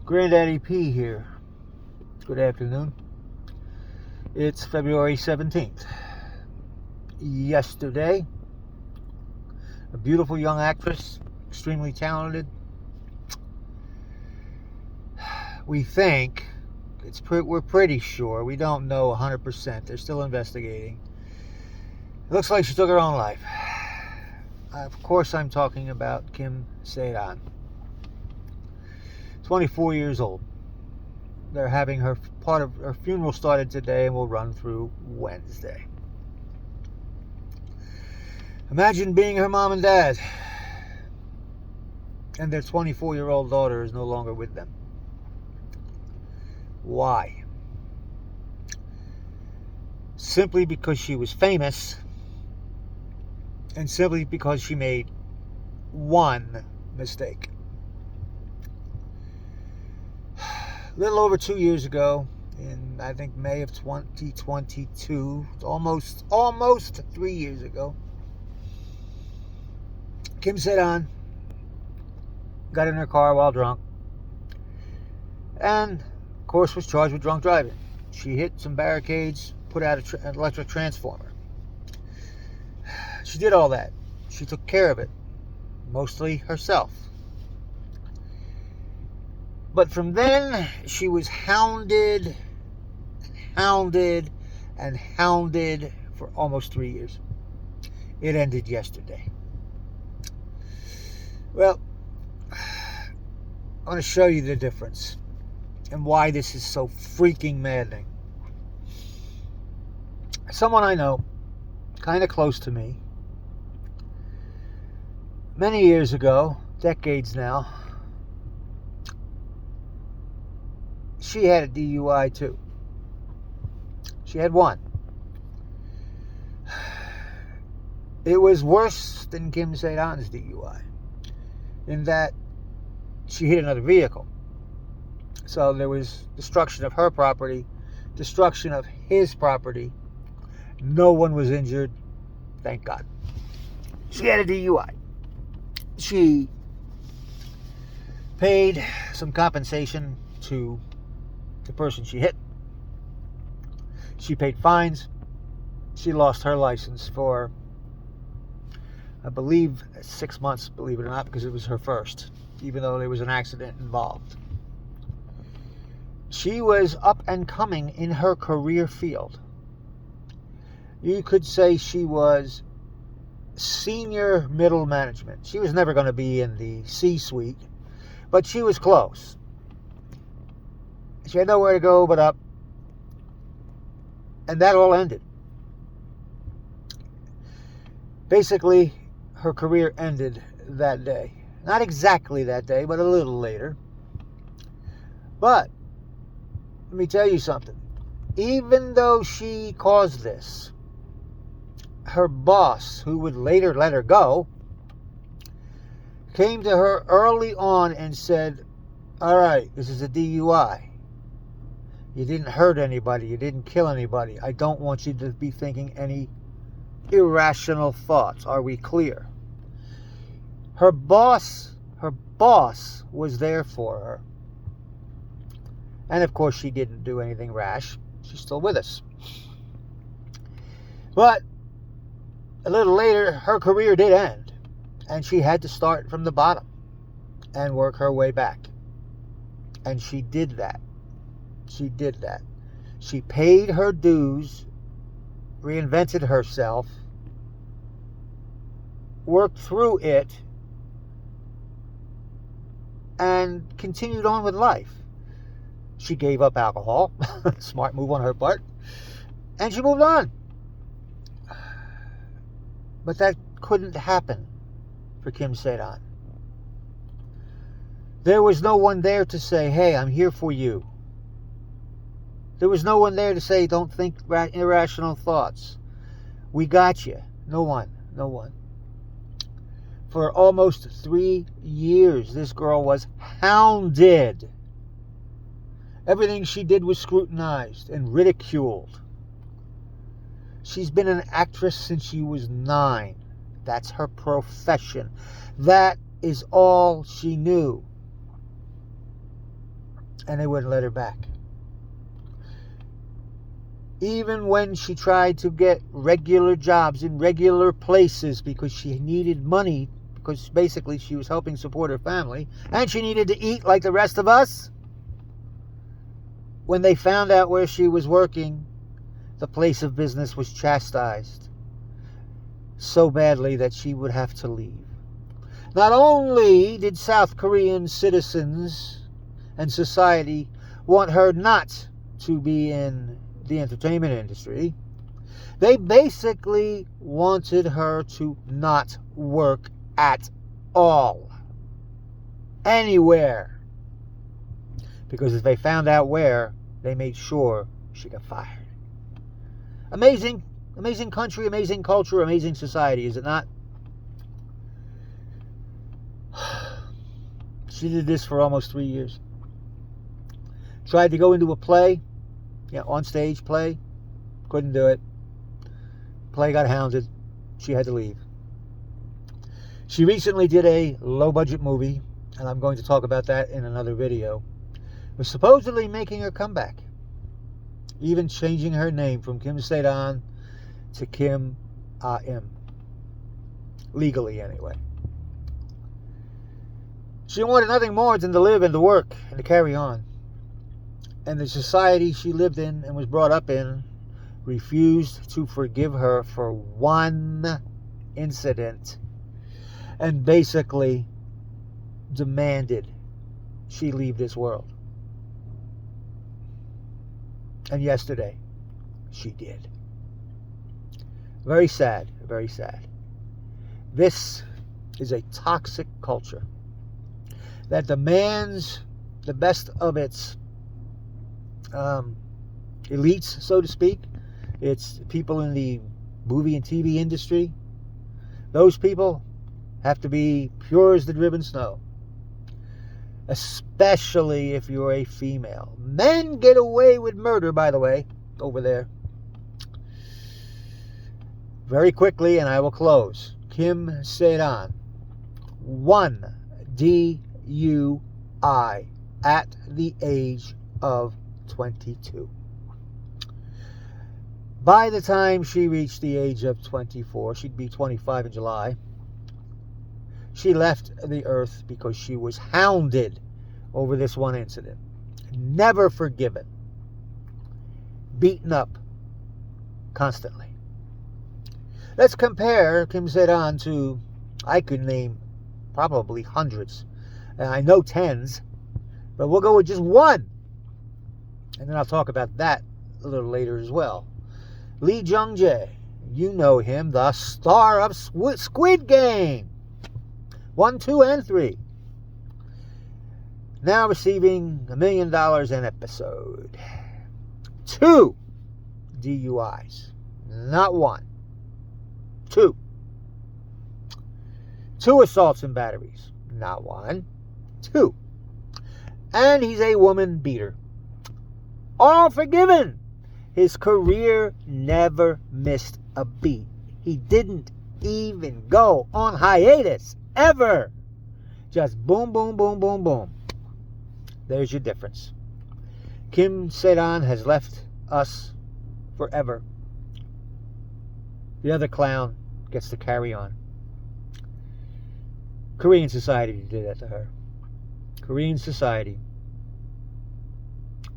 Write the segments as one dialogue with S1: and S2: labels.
S1: Granddaddy P here. Good afternoon. It's February 17th. Yesterday, a beautiful young actress, extremely talented. We think, we're pretty sure, we don't know 100%, they're still investigating. It looks like she took her own life. Of course I'm talking about Kim Seyran. 24 years old. They're having part of her funeral started today and will run through Wednesday. Imagine being her mom and dad, and their 24-year-old daughter is no longer with them. Why? Simply because she was famous, and simply because she made one mistake. A little over 2 years ago, in I think May of 2022, almost 3 years ago, Kim Seyran got in her car while drunk and, of course, was charged with drunk driving. She hit some barricades, put out an electric transformer. She did all that. She took care of it, mostly herself. But from then, she was hounded for almost 3 years. It ended yesterday. Well, I want to show you the difference and why this is so freaking maddening. Someone I know, kind of close to me, many years ago, decades now, she had a DUI too. She had one. It was worse than Kim Seyran's DUI in that she hit another vehicle. So there was destruction of her property, destruction of his property. No one was injured, thank God. She had a DUI. She paid some compensation to the person she hit. She paid fines. She lost her license for, I believe, 6 months, believe it or not, because it was her first, even though there was an accident involved. She was up and coming in her career field. You could say she was senior middle management. She was never going to be in the C-suite, but she was close. She had nowhere to go but up. And that all ended. Basically, her career ended that day. Not exactly that day, but a little later. But, let me tell you something. Even though she caused this, her boss, who would later let her go, came to her early on and said, all right, this is a DUI. You didn't hurt anybody. You didn't kill anybody. I don't want you to be thinking any irrational thoughts. Are we clear? Her boss was there for her. And of course, she didn't do anything rash. She's still with us. But a little later, her career did end. And she had to start from the bottom and work her way back. And she did that. She did that. She paid her dues, reinvented herself, worked through it, and continued on with life. She gave up alcohol, smart move on her part, and she moved on. But that couldn't happen for Kim Seyran. There was no one there to say, hey, I'm here for you. There was no one there to say, don't think irrational thoughts. We got you. No one. For almost 3 years, this girl was hounded. Everything she did was scrutinized and ridiculed. She's been an actress since she was 9. That's her profession. That is all she knew. and they wouldn't let her back. Even when she tried to get regular jobs in regular places because she needed money, because basically she was helping support her family, and she needed to eat like the rest of us, when they found out where she was working, the place of business was chastised so badly that she would have to leave. Not only did South Korean citizens and society want her not to be in the entertainment industry, they basically wanted her to not work at all, anywhere, because if they found out where, they made sure she got fired. Amazing country, amazing culture, amazing society, is it not? She did this for almost 3 years. Tried to go into a play, on stage play, couldn't do it. Play got hounded. She had to leave. She recently did a low-budget movie, and I'm going to talk about that in another video. Was supposedly making her comeback, even changing her name from Kim Se-dan to Kim Ah-im, legally anyway. She wanted nothing more than to live and to work and to carry on. And the society she lived in and was brought up in refused to forgive her for one incident and basically demanded she leave this world. And yesterday, she did. Very sad, very sad. This is a toxic culture that demands the best of its elites, so to speak. It's people in the movie and TV industry. Those people have to be pure as the driven snow, especially if you're a female. Men get away with murder, by the way, over there. Very quickly, and I will close. Kim Se-dan, 1 DUI at the age of 22. By the time she reached the age of 24, she'd be 25 in July, she left the earth because she was hounded over this one incident. Never forgiven. Beaten up constantly. Let's compare Kim Se-dan to, I could name probably hundreds. And I know tens, but we'll go with just one. And then I'll talk about that a little later as well. Lee Jung-jae, you know him, the star of Squid Game. 1, 2, and 3. Now receiving $1 million an episode. 2 DUIs. Not 1. 2. 2 assaults and batteries. Not 1. 2. And he's a woman beater. All forgiven. His career never missed a beat. He didn't even go on hiatus. Ever. Just boom, boom, boom, boom, boom. There's your difference. Kim Se-dan has left us forever. The other clown gets to carry on. Korean society did that to her. Korean society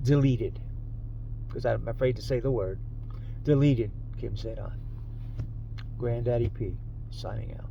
S1: deleted, because I'm afraid to say the word, deleted Kim Se-dan. Granddaddy P, signing out.